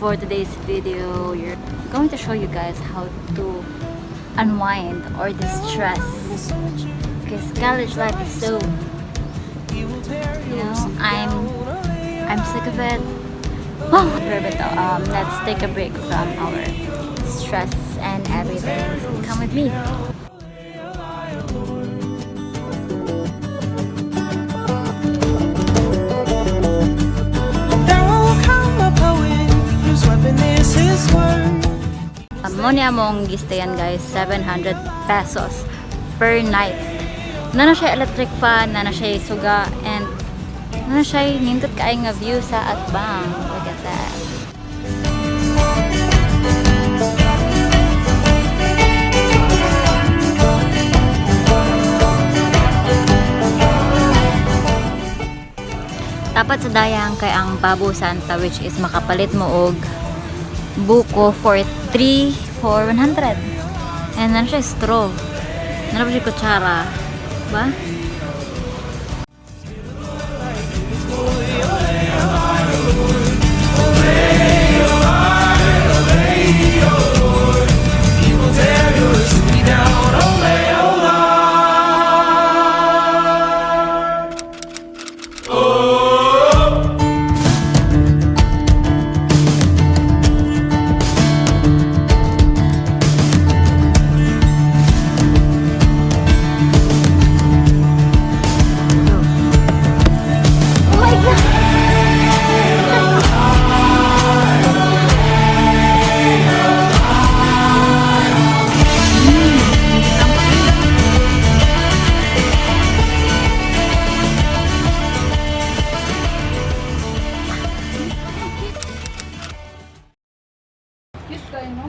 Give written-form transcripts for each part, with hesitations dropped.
for today's video, you're going to show you guys how to unwind or distress, because college life is so, I'm sick of it. Oh, but let's take a break from our stress and everything. Come with me. Muna among gistayan guys, 700 pesos per night. Nana siya electric fan, nana siya suga, and nana siya nindot kaay nga view sa atbang. Look at that. Dapat sa Dayang kay ang Babu Santa, which is makapalit mo og buko for 100. And nan siya straw. Nan siya kutsara. Ba?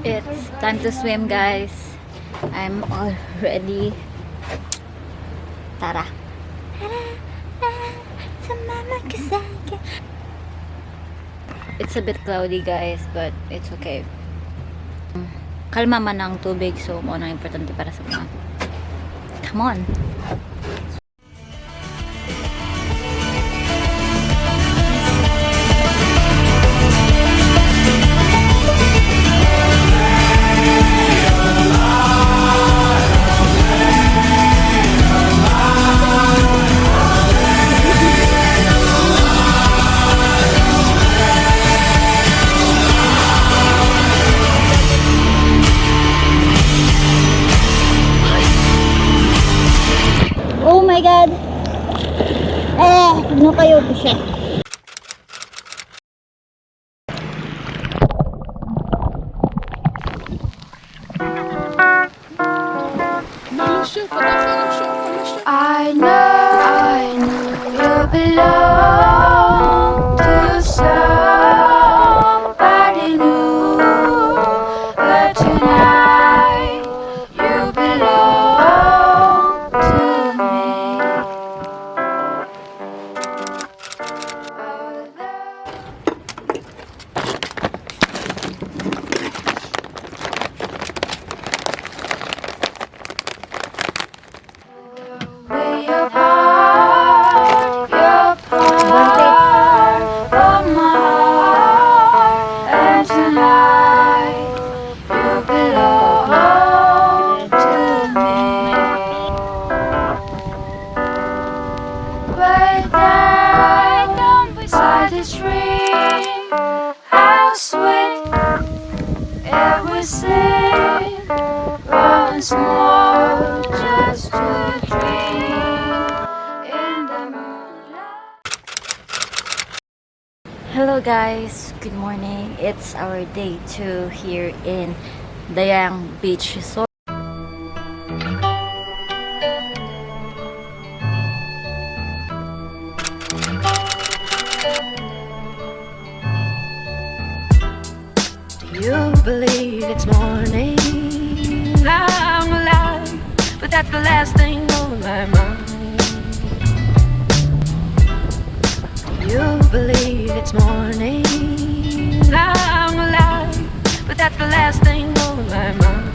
It's time to swim, guys. I'm all ready. Tara. It's a bit cloudy, guys, but it's okay. Kalma man ang tubig, so mo na importante para sa mga. Come on. Oh my God! Ano kayo po siya? I know you belong to somebody new, but tonight you belong to me. Way apart, you're part of my heart, and tonight you belong to me. Way down beside the stream, how sweet it will seem once more just to dream in the moonlight. Hello guys, good morning. It's our day 2 here in Dayang Beach Resort. Do you believe it's morning? I'm alive, but that's the last thing on my mind. Do you believe it's morning? I'm alive, but that's the last thing on my mind.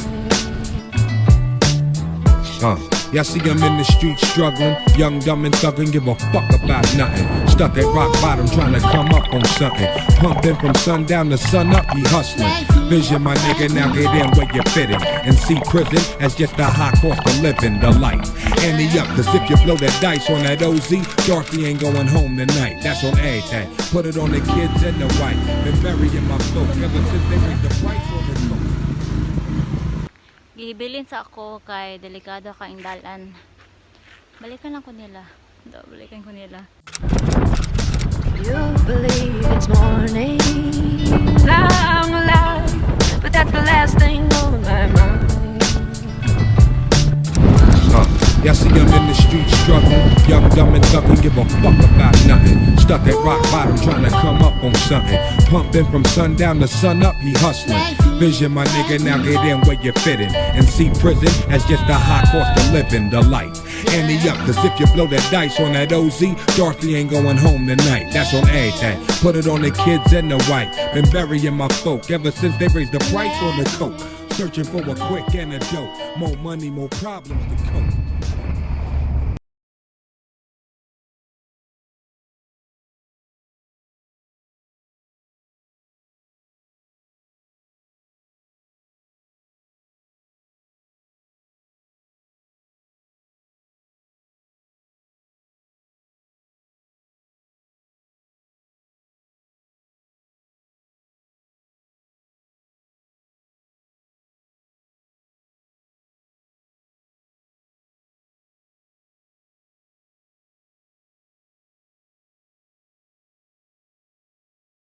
Y'all see I'm in the street struggling, young, dumb, and thuggin', give a fuck about nothing. Stuck at rock bottom trying to come up on something. Pumping from sundown to sun up, he hustling. Vision, my nigga, now get in where you fitting. And see prison as just a high cost of living, the life. Ante up, cause if you blow that dice on that OZ, Dorothy ain't going home tonight. That's on everything. Put it on the kids and the wife. Been burying my folk ever since they raised the price on the coke. Gibilin sa ako kay delikado ka dalan. Balikan lang ko nila. Balikan ko nila. You believe it's morning, I'm alive, but that's the last thing on my mind. Y'all see I'm in the street struggling, young, dumb, and thuggin', give a fuck about nothing. Stuck at rock bottom trying to come up on something. Pumping from sundown to sun up, he hustling. Vision, my nigga, now get in where you fitting. And see prison as just a high cost of living, the life. Ante up, cause if you blow that dice on that OZ, Dorothy ain't going home tonight. That's on everything. Put it on the kids and the wife. Been burying my folk ever since they raised the price on the coke. Searching for a quick antidote. More money, more problems to